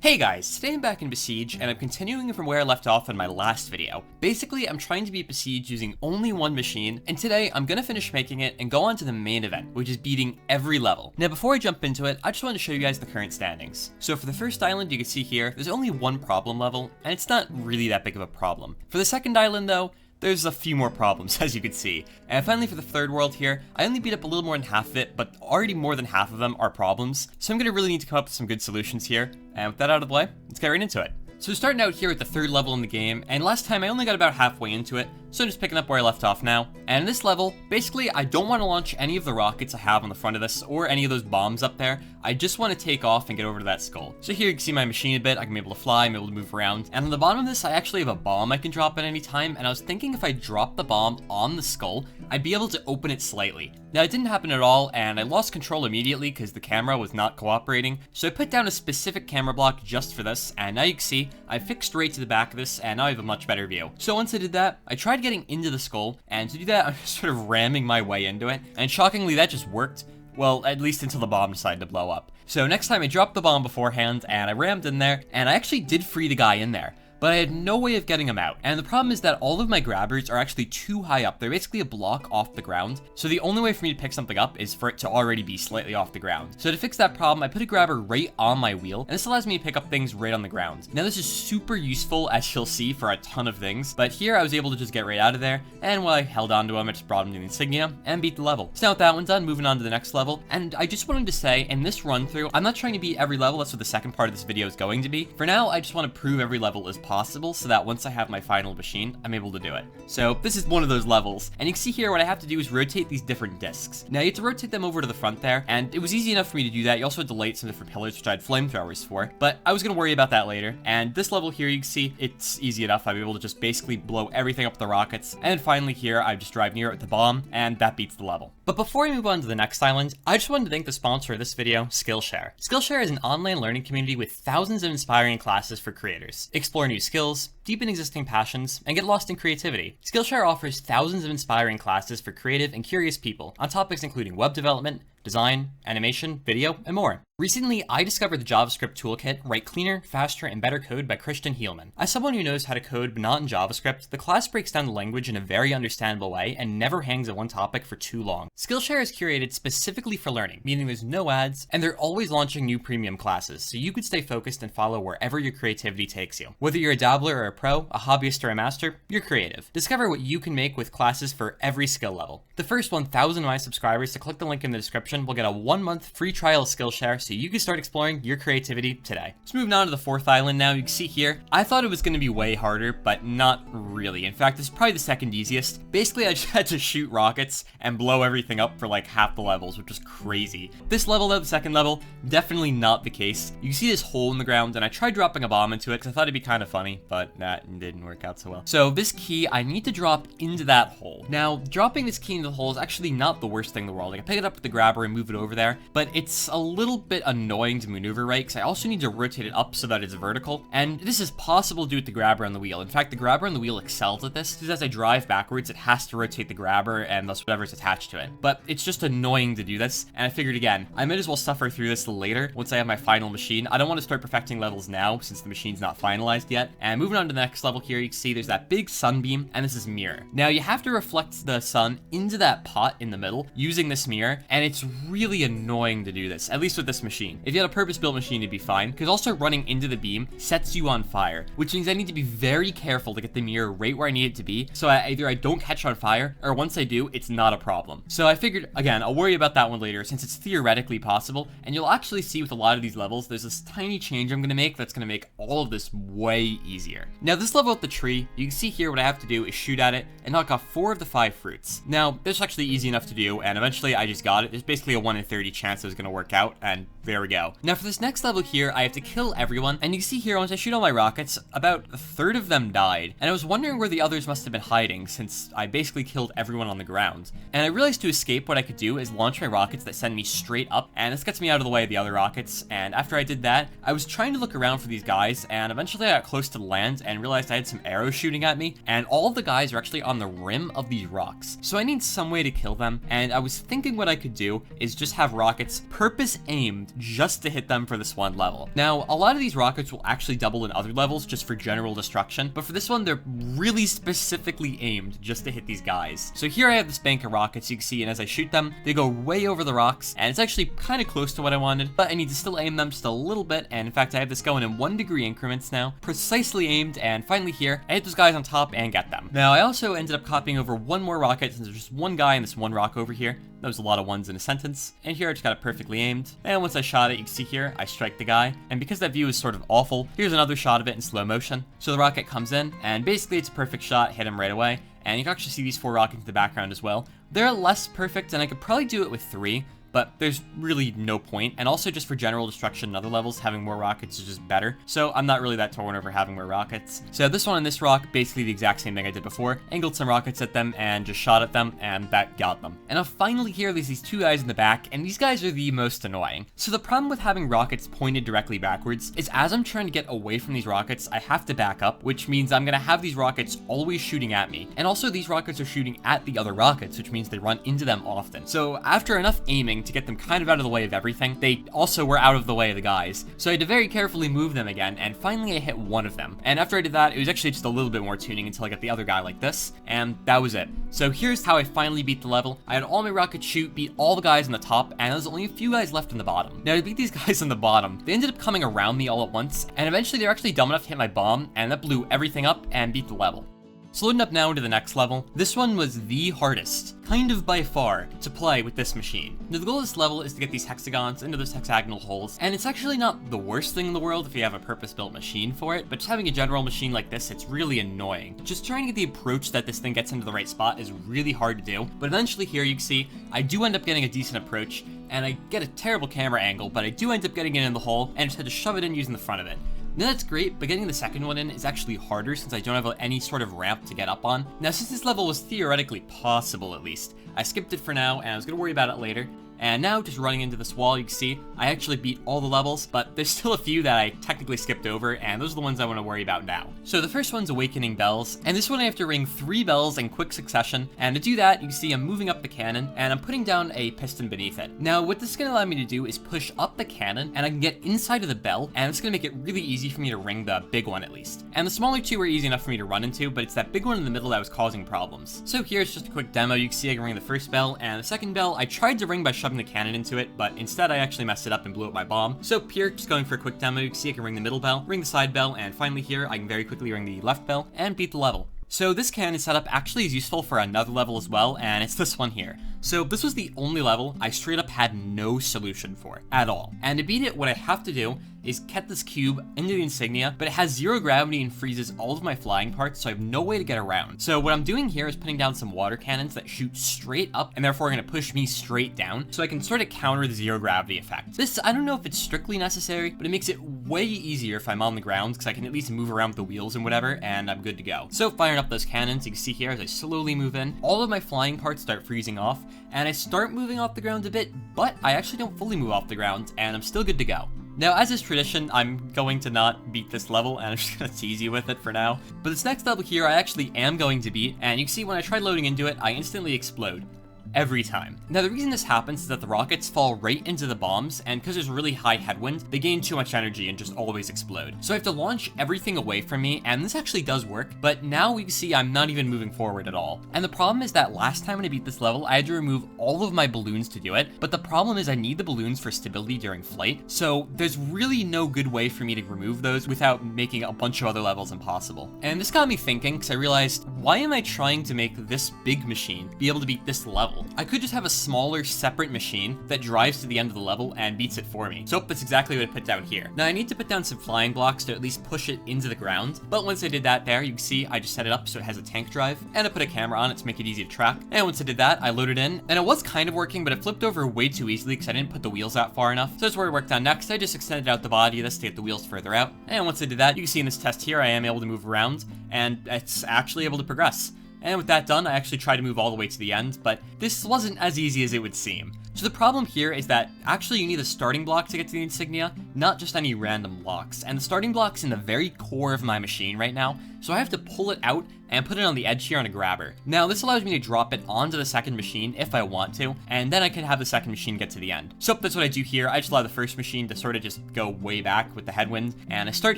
Hey guys, today I'm back in Besiege, and I'm continuing from where I left off in my last video. Basically, I'm trying to beat Besiege using only one machine, and today I'm gonna finish making it and go on to the main event, which is beating every level. Now before I jump into it, I just wanted to show you guys the current standings. So for the first island, you can see here, there's only one problem level, and it's not really that big of a problem. For the second island though, there's a few more problems, as you can see. And finally for the third world here, I only beat up a little more than half of it, but already more than half of them are problems. So I'm gonna really need to come up with some good solutions here. And with that out of the way, let's get right into it. So starting out here at the third level in the game, and last time I only got about halfway into it, so I'm just picking up where I left off now. And in this level, basically I don't want to launch any of the rockets I have on the front of this, or any of those bombs up there. I just want to take off and get over to that skull. So here you can see my machine a bit, I can be able to fly, I'm able to move around. And on the bottom of this, I actually have a bomb I can drop at any time, and I was thinking if I drop the bomb on the skull, I'd be able to open it slightly. Now it didn't happen at all, and I lost control immediately because the camera was not cooperating. So I put down a specific camera block just for this, and now you can see, I fixed right to the back of this, and now I have a much better view. So once I did that, I tried getting into the skull, and to do that, I'm just sort of ramming my way into it, and shockingly that just worked. Well, at least until the bomb decided to blow up. So next time I dropped the bomb beforehand, and I rammed in there, and I actually did free the guy in there. But I had no way of getting him out. And the problem is that all of my grabbers are actually too high up. They're basically a block off the ground. So the only way for me to pick something up is for it to already be slightly off the ground. So to fix that problem, I put a grabber right on my wheel, and this allows me to pick up things right on the ground. Now this is super useful, as you'll see, for a ton of things. But here I was able to just get right out of there. And while I held on to him, I just brought him to the insignia and beat the level. So now with that one done, moving on to the next level. And I just wanted to say, in this run through, I'm not trying to beat every level. That's what the second part of this video is going to be. For now, I just want to prove every level is possible so that once I have my final machine, I'm able to do it. So this is one of those levels, and you can see here what I have to do is rotate these different discs. Now you have to rotate them over to the front there, and it was easy enough for me to do that. You also had to light some different pillars, which I had flamethrowers for, but I was gonna worry about that later. And this level here, you can see it's easy enough. I'm able to just basically blow everything up with the rockets, and then finally here, I just drive near it with the bomb, and that beats the level. But before I move on to the next island, I just wanted to thank the sponsor of this video, Skillshare. Skillshare is an online learning community with thousands of inspiring classes for creators. Explore new skills, deepen existing passions, and get lost in creativity. Skillshare offers thousands of inspiring classes for creative and curious people on topics including web development, design, animation, video, and more. Recently, I discovered the JavaScript toolkit, Write Cleaner, Faster, and Better Code by Christian Heelman. As someone who knows how to code but not in JavaScript, the class breaks down the language in a very understandable way and never hangs on one topic for too long. Skillshare is curated specifically for learning, meaning there's no ads, and they're always launching new premium classes, so you could stay focused and follow wherever your creativity takes you. Whether you're a dabbler or a pro, a hobbyist or a master, you're creative. Discover what you can make with classes for every skill level. The first 1,000 of my subscribers to click the link in the description will get a 1-month free trial of Skillshare so you can start exploring your creativity today. So moving on to the fourth island now, you can see here, I thought it was going to be way harder, but not really. In fact, this is probably the second easiest. Basically, I just had to shoot rockets and blow everything up for like half the levels, which was crazy. This level though, the second level, definitely not the case. You can see this hole in the ground, and I tried dropping a bomb into it because I thought it'd be kind of funny, but that didn't work out so well. So this key, I need to drop into that hole. Now, dropping this key into the hole is actually not the worst thing in the world. I can pick it up with the grabber and move it over there, but it's a little bit annoying to maneuver right, because I also need to rotate it up so that it's vertical, and this is possible to do with the grabber on the wheel. In fact, the grabber on the wheel excels at this, because as I drive backwards, it has to rotate the grabber and thus whatever's attached to it. But it's just annoying to do this, and I figured again, I might as well suffer through this later once I have my final machine. I don't want to start perfecting levels now since the machine's not finalized yet. And moving on to the next level here, you can see there's that big sunbeam, and this is mirror. Now you have to reflect the sun into that pot in the middle using this mirror, and it's really annoying to do this, at least with this machine. If you had a purpose-built machine, it'd be fine, because also running into the beam sets you on fire, which means I need to be very careful to get the mirror right where I need it to be, so either I don't catch on fire, or once I do, it's not a problem. So I figured, again, I'll worry about that one later, since it's theoretically possible, and you'll actually see with a lot of these levels, there's this tiny change I'm going to make that's going to make all of this way easier. Now this level with the tree, you can see here what I have to do is shoot at it and knock off 4 of the 5 fruits. Now, this is actually easy enough to do, and eventually I just got it. There's basically a 1 in 30 chance it was going to work out, and there we go. Now for this next level here, I have to kill everyone, and you can see here, once I shoot all my rockets, about a third of them died, and I was wondering where the others must have been hiding, since I basically killed everyone on the ground. And I realized to escape, what I could do is launch my rockets that send me straight up, and this gets me out of the way of the other rockets, and after I did that, I was trying to look around for these guys, and eventually I got close to the land and realized I had some arrows shooting at me, and all of the guys are actually on the rim of these rocks. So I need some way to kill them, and I was thinking what I could do is just have rockets purpose aimed aimed just to hit them for this one level. Now, a lot of these rockets will actually double in other levels just for general destruction, but for this one, they're really specifically aimed just to hit these guys. So here I have this bank of rockets you can see, and as I shoot them, they go way over the rocks, and it's actually kind of close to what I wanted, but I need to still aim them just a little bit, and in fact, I have this going in 1 degree increments now, precisely aimed, and finally here, I hit those guys on top and get them. Now, I also ended up copying over one more rocket since there's just one guy in this one rock over here. That was a lot of ones in a sentence. And here I just got it perfectly aimed. And once I shot it, you can see here, I strike the guy. And because that view is sort of awful, here's another shot of it in slow motion. So the rocket comes in, and basically it's a perfect shot, hit him right away. And you can actually see these 4 rockets in the background as well. They're less perfect, and I could probably do it with 3. But there's really no point, and also just for general destruction and other levels, having more rockets is just better, so I'm not really that torn over having more rockets. So this one and this rock, basically the exact same thing I did before, angled some rockets at them and just shot at them, and that got them. And now finally here, there's these 2 guys in the back, and these guys are the most annoying. So the problem with having rockets pointed directly backwards is as I'm trying to get away from these rockets, I have to back up, which means I'm gonna have these rockets always shooting at me. And also these rockets are shooting at the other rockets, which means they run into them often. So after enough aiming to get them kind of out of the way of everything, they also were out of the way of the guys. So I had to very carefully move them again, and finally I hit one of them. And after I did that, it was actually just a little bit more tuning until I got the other guy like this, and that was it. So here's how I finally beat the level. I had all my rockets shoot, beat all the guys on the top, and there's only a few guys left on the bottom. Now to beat these guys on the bottom, they ended up coming around me all at once, and eventually they're actually dumb enough to hit my bomb, and that blew everything up and beat the level. So loading up now into the next level, this one was the hardest, kind of by far, to play with this machine. Now the goal of this level is to get these hexagons into those hexagonal holes, and it's actually not the worst thing in the world if you have a purpose-built machine for it, but just having a general machine like this, it's really annoying. Just trying to get the approach that this thing gets into the right spot is really hard to do, but eventually here you can see, I do end up getting a decent approach, and I get a terrible camera angle, but I do end up getting it in the hole, and just had to shove it in using the front of it. Now that's great, but getting the second one in is actually harder since I don't have any sort of ramp to get up on. Now since this level was theoretically possible at least, I skipped it for now and I was going to worry about it later. And now, just running into this wall, you can see, I actually beat all the levels, but there's still a few that I technically skipped over, and those are the ones I want to worry about now. So the first one's Awakening Bells, and this one I have to ring 3 bells in quick succession, and to do that, you can see I'm moving up the cannon, and I'm putting down a piston beneath it. Now, what this is going to allow me to do is push up the cannon, and I can get inside of the bell, and it's going to make it really easy for me to ring the big one at least. And the smaller 2 were easy enough for me to run into, but it's that big one in the middle that was causing problems. So here's just a quick demo. You can see I can ring the first bell, and the second bell, I tried to ring by shoving the cannon into it, but instead I actually messed it up and blew up my bomb. So here, just going for a quick demo, you can see I can ring the middle bell, ring the side bell, and finally here, I can very quickly ring the left bell and beat the level. So this cannon setup actually is useful for another level as well, and it's this one here. So this was the only level I straight up had no solution for at all. And to beat it, what I have to do is get this cube into the insignia, but it has 0 gravity and freezes all of my flying parts, so I have no way to get around. So what I'm doing here is putting down some water cannons that shoot straight up and therefore are going to push me straight down, so I can sort of counter the 0 gravity effect. This, I don't know if it's strictly necessary, but it makes it way easier if I'm on the ground, because I can at least move around with the wheels and whatever, and I'm good to go. So firing up those cannons, you can see here as I slowly move in, all of my flying parts start freezing off, and I start moving off the ground a bit, but I actually don't fully move off the ground, and I'm still good to go. Now, as is tradition, I'm going to not beat this level, and I'm just going to tease you with it for now. But this next level here, I actually am going to beat, and you can see when I try loading into it, I instantly explode. Every time. Now the reason this happens is that the rockets fall right into the bombs, and because there's really high headwind, they gain too much energy and just always explode. So I have to launch everything away from me, and this actually does work, but now we can see I'm not even moving forward at all. And the problem is that last time when I beat this level, I had to remove all of my balloons to do it, but the problem is I need the balloons for stability during flight, so there's really no good way for me to remove those without making a bunch of other levels impossible. And this got me thinking, because I realized, why am I trying to make this big machine be able to beat this level? I could just have a smaller, separate machine that drives to the end of the level and beats it for me. So that's exactly what I put down here. Now I need to put down some flying blocks to at least push it into the ground, but once I did that there, you can see I just set it up so it has a tank drive, and I put a camera on it to make it easy to track. And once I did that, I loaded in, and it was kind of working, but it flipped over way too easily because I didn't put the wheels out far enough. So that's where I worked on next. I just extended out the body of this to get the wheels further out. And once I did that, you can see in this test here, I am able to move around, and it's actually able to progress. And with that done, I actually tried to move all the way to the end, but this wasn't as easy as it would seem. So the problem here is that actually you need a starting block to get to the insignia, not just any random blocks. And the starting block's in the very core of my machine right now, so I have to pull it out and put it on the edge here on a grabber. Now this allows me to drop it onto the second machine if I want to, and then I can have the second machine get to the end. So that's what I do here. I just allow the first machine to sort of just go way back with the headwind, and I start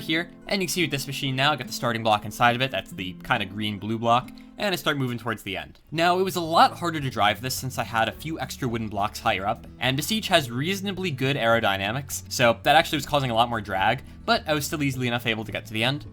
here, and you can see with this machine now, I got the starting block inside of it. That's the kind of green-blue block, and I start moving towards the end. Now, it was a lot harder to drive this since I had a few extra wooden blocks higher up, and Besiege has reasonably good aerodynamics, so that actually was causing a lot more drag, but I was still easily enough able to get to the end,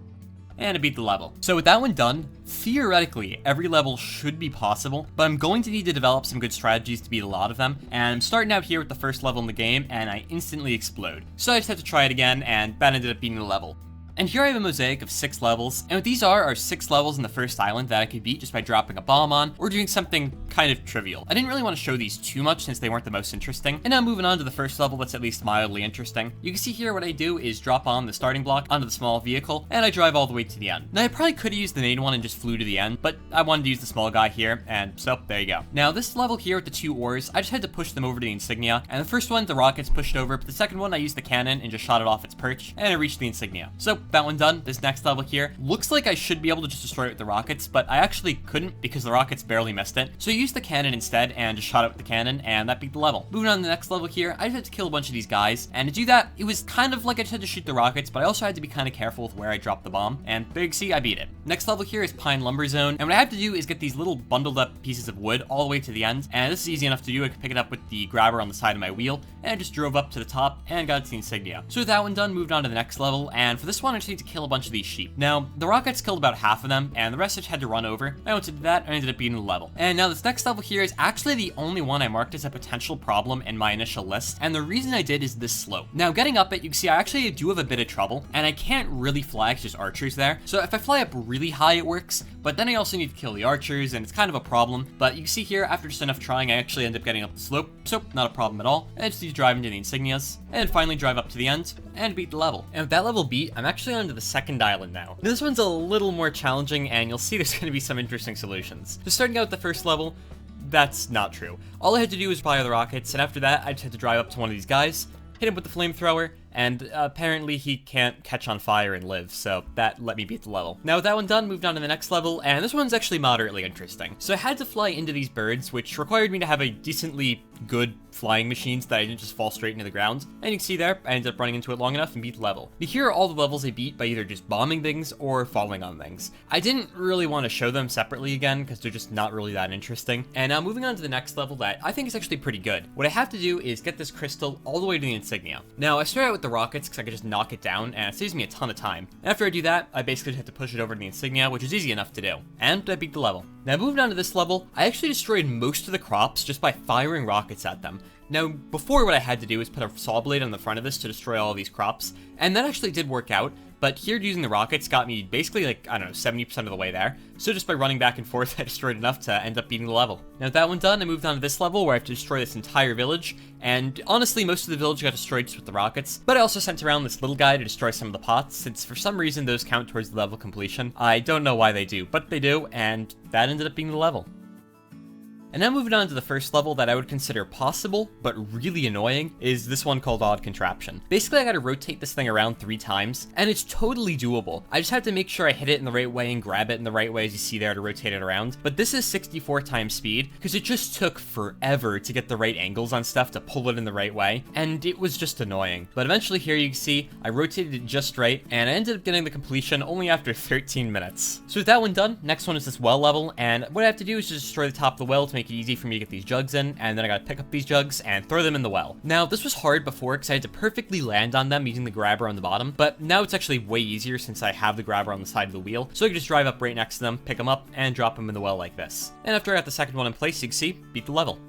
and I beat the level. So with that one done, theoretically, every level should be possible, but I'm going to need to develop some good strategies to beat a lot of them, and I'm starting out here with the first level in the game, and I instantly explode. So I just had to try it again, and that ended up being the level. And here I have a mosaic of 6 levels, and what these are 6 levels in the first island that I could beat just by dropping a bomb on, or doing something kind of trivial. I didn't really want to show these too much since they weren't the most interesting, and now moving on to the first level that's at least mildly interesting. You can see here what I do is drop on the starting block onto the small vehicle, and I drive all the way to the end. Now I probably could have used the main one and just flew to the end, but I wanted to use the small guy here, and so there you go. Now this level here with the 2 ores, I just had to push them over to the insignia, and the first one the rockets pushed over, but the second one I used the cannon and just shot it off its perch, and I reached the insignia. So that one done. This next level here looks like I should be able to just destroy it with the rockets, but I actually couldn't because the rockets barely missed it. So I used the cannon instead and just shot it with the cannon, and that beat the level. Moving on to the next level here, I just had to kill a bunch of these guys, and to do that, it was kind of like I just had to shoot the rockets, but I also had to be kind of careful with where I dropped the bomb, and there you can see I beat it. Next level here is Pine Lumber Zone, and what I have to do is get these little bundled up pieces of wood all the way to the end, and this is easy enough to do. I could pick it up with the grabber on the side of my wheel, and I just drove up to the top and got to the insignia. So with that one done, moved on to the next level, and for this one I just need to kill a bunch of these sheep. Now, the rockets killed about half of them, and the rest I just had to run over. And once I did that, I ended up beating the level. And now this next level here is actually the only one I marked as a potential problem in my initial list, and the reason I did is this slope. Now, getting up it, you can see I actually do have a bit of trouble, and I can't really fly because there's archers there. So if I fly up really high, it works, but then I also need to kill the archers, and it's kind of a problem. But you can see here, after just enough trying, I actually end up getting up the slope, so not a problem at all. And I just need to drive into the insignias, and finally drive up to the end, and beat the level. And with that level beat, I'm actually onto the second island now. This one's a little more challenging, and you'll see there's going to be some interesting solutions. So starting out with the first level, that's not true. All I had to do was fire the rockets, and after that, I just had to drive up to one of these guys, hit him with the flamethrower, and apparently he can't catch on fire and live, so that let me beat the level. Now with that one done, moved on to the next level, and this one's actually moderately interesting. So I had to fly into these birds, which required me to have a decently good flying machine so that I didn't just fall straight into the ground. And you can see there, I ended up running into it long enough and beat the level. Now here are all the levels I beat by either just bombing things or falling on things. I didn't really want to show them separately again because they're just not really that interesting. And now moving on to the next level that I think is actually pretty good. What I have to do is get this crystal all the way to the insignia. Now I start out with the rockets because I could just knock it down, and it saves me a ton of time. After I do that, I basically have to push it over to the insignia, which is easy enough to do. And I beat the level. Now moving on to this level, I actually destroyed most of the crops just by firing rockets at them. Now, before what I had to do was put a saw blade on the front of this to destroy all these crops, and that actually did work out, but here using the rockets got me basically like, I don't know, 70% of the way there. So just by running back and forth, I destroyed enough to end up beating the level. Now with that one done, I moved on to this level where I have to destroy this entire village, and honestly, most of the village got destroyed just with the rockets, but I also sent around this little guy to destroy some of the pots, since for some reason those count towards the level completion. I don't know why they do, but they do, and that ended up being the level. And now moving on to the first level that I would consider possible, but really annoying, is this one called Odd Contraption. Basically, I gotta rotate this thing around 3 times, and it's totally doable. I just have to make sure I hit it in the right way and grab it in the right way as you see there to rotate it around. But this is 64 times speed, because it just took forever to get the right angles on stuff to pull it in the right way, and it was just annoying. But eventually here you can see, I rotated it just right, and I ended up getting the completion only after 13 minutes. So with that one done, next one is this well level, and what I have to do is just destroy the top of the well to make it easy for me to get these jugs in, and then I gotta pick up these jugs and throw them in the well. Now, this was hard before because I had to perfectly land on them using the grabber on the bottom, but now it's actually way easier since I have the grabber on the side of the wheel, so I can just drive up right next to them, pick them up, and drop them in the well like this. And after I got the second one in place, you can see, beat the level.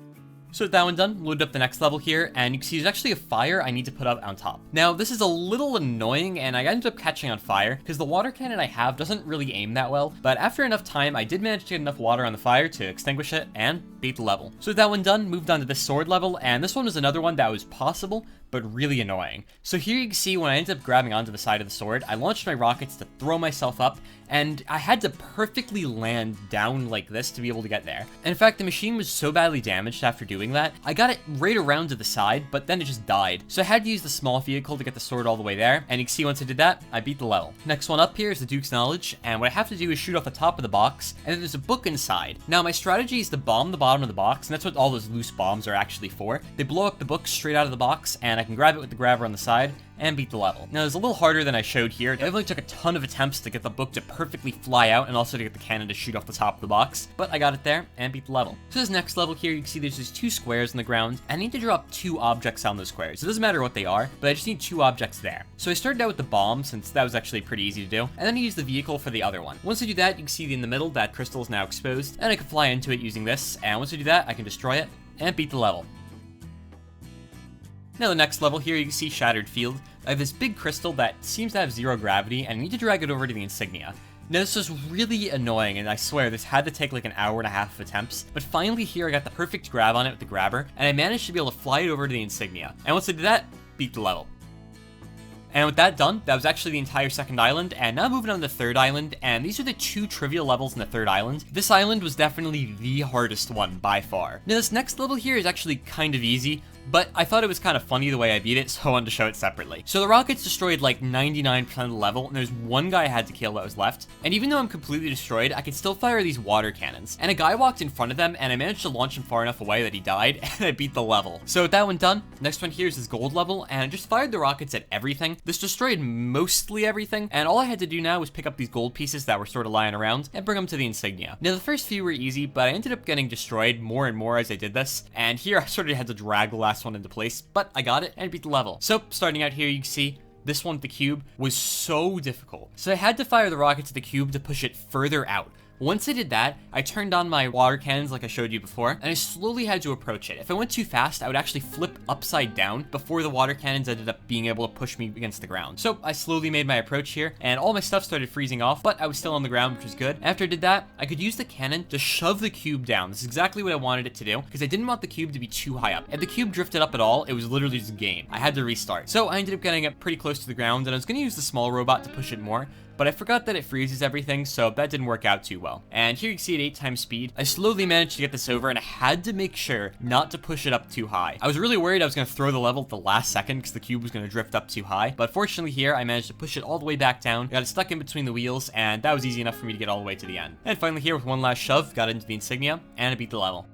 So with that one done, load up the next level here, and you can see there's actually a fire I need to put up on top. Now, this is a little annoying, and I ended up catching on fire, because the water cannon I have doesn't really aim that well, but after enough time, I did manage to get enough water on the fire to extinguish it, and beat the level. So with that one done, moved on to this sword level, and this one was another one that was possible, but really annoying. So here you can see when I ended up grabbing onto the side of the sword, I launched my rockets to throw myself up, and I had to perfectly land down like this to be able to get there. And in fact, the machine was so badly damaged after doing that, I got it right around to the side, but then it just died. So I had to use the small vehicle to get the sword all the way there, and you can see once I did that, I beat the level. Next one up here is the Duke's Knowledge, and what I have to do is shoot off the top of the box, and then there's a book inside. Now my strategy is to bomb the bottom of the box, and that's what all those loose bombs are actually for. They blow up the book straight out of the box, and I can grab it with the grabber on the side, and beat the level. Now, it's a little harder than I showed here. It definitely took a ton of attempts to get the book to perfectly fly out and also to get the cannon to shoot off the top of the box, but I got it there and beat the level. So this next level here, you can see there's these 2 squares on the ground, and I need to drop 2 objects on those squares. It doesn't matter what they are, but I just need 2 objects there. So I started out with the bomb, since that was actually pretty easy to do, and then I used the vehicle for the other one. Once I do that, you can see in the middle that crystal is now exposed, and I can fly into it using this, and once I do that, I can destroy it and beat the level. Now the next level here, you can see Shattered Field. I have this big crystal that seems to have 0 gravity, and I need to drag it over to the insignia. Now this was really annoying, and I swear this had to take like an hour and a half of attempts, but finally here I got the perfect grab on it with the grabber, and I managed to be able to fly it over to the insignia. And once I did that, beat the level. And with that done, that was actually the entire second island, and now moving on to the third island, and these are the 2 trivial levels in the third island. This island was definitely the hardest one by far. Now this next level here is actually kind of easy, but I thought it was kind of funny the way I beat it, so I wanted to show it separately. So the rockets destroyed like 99% of the level, and there's one guy I had to kill that was left, and even though I'm completely destroyed, I could still fire these water cannons. And a guy walked in front of them, and I managed to launch him far enough away that he died, and I beat the level. So with that one done, next one here is this gold level, and I just fired the rockets at everything. This destroyed mostly everything, and all I had to do now was pick up these gold pieces that were sort of lying around, and bring them to the insignia. Now the first few were easy, but I ended up getting destroyed more and more as I did this, and here I sort of had to drag the last one into place, but I got it and beat the level. So starting out here, you can see this one with the cube was so difficult. So I had to fire the rockets at the cube to push it further out. Once I did that, I turned on my water cannons like I showed you before, and I slowly had to approach it. If I went too fast, I would actually flip upside down before the water cannons ended up being able to push me against the ground. So I slowly made my approach here, and all my stuff started freezing off, but I was still on the ground, which was good. After I did that, I could use the cannon to shove the cube down. This is exactly what I wanted it to do, because I didn't want the cube to be too high up. If the cube drifted up at all, it was literally just game. I had to restart. So I ended up getting it pretty close to the ground, and I was going to use the small robot to push it more, but I forgot that it freezes everything, so that didn't work out too well. And here you can see at 8 times speed, I slowly managed to get this over, and I had to make sure not to push it up too high. I was really worried I was going to throw the level at the last second because the cube was going to drift up too high, but fortunately here, I managed to push it all the way back down, got it stuck in between the wheels, and that was easy enough for me to get all the way to the end. And finally here, with one last shove, got into the insignia, and I beat the level.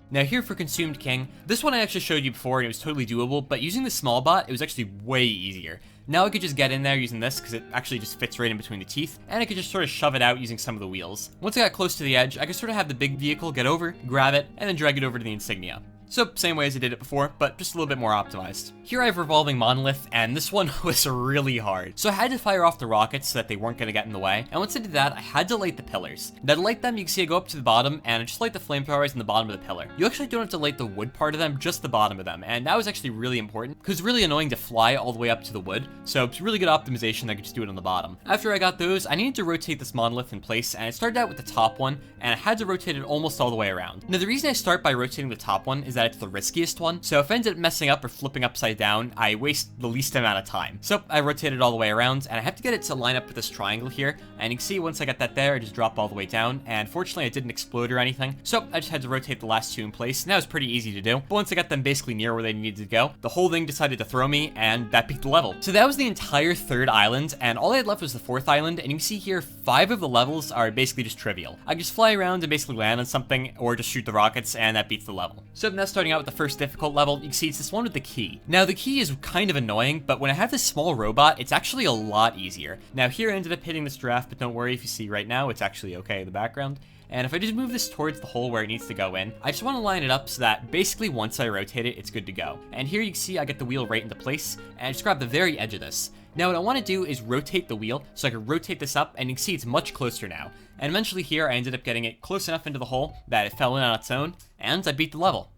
Now here for Consumed King, this one I actually showed you before and it was totally doable, but using the small bot, it was actually way easier. Now I could just get in there using this because it actually just fits right in between the teeth, and I could just sort of shove it out using some of the wheels. Once I got close to the edge, I could sort of have the big vehicle get over, grab it, and then drag it over to the insignia. So, same way as I did it before, but just a little bit more optimized. Here I have Revolving Monolith, and this one was really hard. So I had to fire off the rockets so that they weren't going to get in the way, and once I did that, I had to light the pillars. Now to light them, you can see I go up to the bottom, and I just light the flamethrowers in the bottom of the pillar. You actually don't have to light the wood part of them, just the bottom of them, and that was actually really important, because it's really annoying to fly all the way up to the wood, so it's really good optimization I could just do it on the bottom. After I got those, I needed to rotate this monolith in place, and I started out with the top one, and I had to rotate it almost all the way around. Now the reason I start by rotating the top one is that it's the riskiest one, so if I ended up messing up or flipping upside down, I waste the least amount of time. So I rotate it all the way around, and I have to get it to line up with this triangle here, and you can see once I got that there, I just drop all the way down, and fortunately it didn't explode or anything, so I just had to rotate the last 2 in place, and that was pretty easy to do. But once I got them basically near where they needed to go, the whole thing decided to throw me, and that beat the level. So that was the entire 3rd island, and all I had left was the 4th island, and you can see here 5 of the levels are basically just trivial. I just fly around and basically land on something, or just shoot the rockets, and that beats the level. So now starting out with the first difficult level, you can see it's this one with the key. Now the key is kind of annoying, but when I have this small robot, it's actually a lot easier. Now here I ended up hitting this giraffe, but don't worry, if you see right now, it's actually okay in the background. And if I just move this towards the hole where it needs to go in, I just want to line it up so that basically once I rotate it, it's good to go. And here you can see I get the wheel right into place, and I just grab the very edge of this. Now what I want to do is rotate the wheel, so I can rotate this up, and you can see it's much closer now. And eventually here, I ended up getting it close enough into the hole that it fell in on its own, and I beat the level.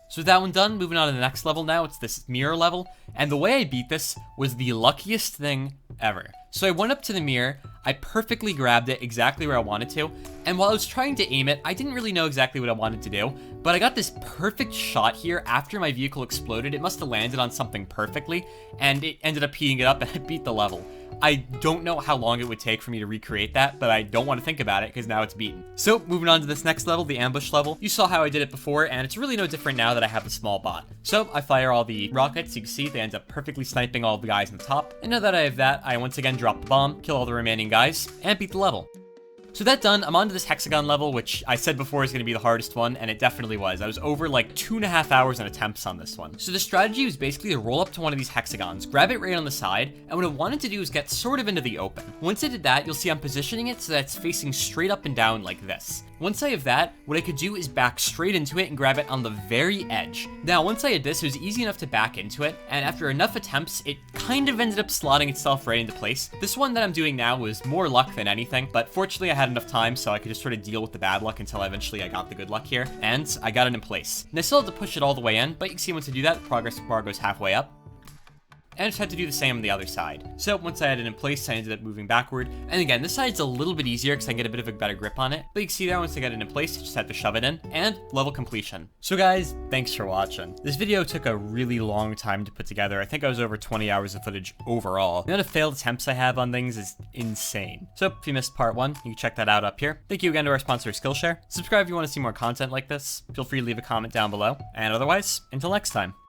So with that one done, moving on to the next level now, it's this mirror level, and the way I beat this was the luckiest thing ever. So I went up to the mirror, I perfectly grabbed it exactly where I wanted to, and while I was trying to aim it, I didn't really know exactly what I wanted to do, but I got this perfect shot here after my vehicle exploded. It must have landed on something perfectly, and it ended up heating it up and I beat the level. I don't know how long it would take for me to recreate that, but I don't want to think about it because now it's beaten. So moving on to this next level, the ambush level. You saw how I did it before, and it's really no different now that I have the small bot. So I fire all the rockets. You can see they end up perfectly sniping all the guys on the top. And now that I have that, I once again drop the bomb, kill all the remaining guys, and beat the level. So that done, I'm on to this hexagon level, which I said before is going to be the hardest one, and it definitely was. I was over like 2.5 hours on attempts on this one. So the strategy was basically to roll up to one of these hexagons, grab it right on the side, and what I wanted to do is get sort of into the open. Once I did that, you'll see I'm positioning it so that it's facing straight up and down like this. Once I have that, what I could do is back straight into it and grab it on the very edge. Now, once I had this, it was easy enough to back into it, and after enough attempts, it kind of ended up slotting itself right into place. This one that I'm doing now was more luck than anything, but fortunately I had enough time so I could just sort of deal with the bad luck until eventually I got the good luck here, and I got it in place. And I still had to push it all the way in, but you can see once I do that, the progress bar goes halfway up. And I just had to do the same on the other side. So once I had it in place, I ended up moving backward. And again, this side's a little bit easier because I get a bit of a better grip on it. But you can see there, once I got it in place, I just had to shove it in, and level completion. So guys, thanks for watching. This video took a really long time to put together. I think I was over 20 hours of footage overall. The amount of failed attempts I have on things is insane. So if you missed part 1, you can check that out up here. Thank you again to our sponsor, Skillshare. Subscribe if you want to see more content like this. Feel free to leave a comment down below. And otherwise, until next time.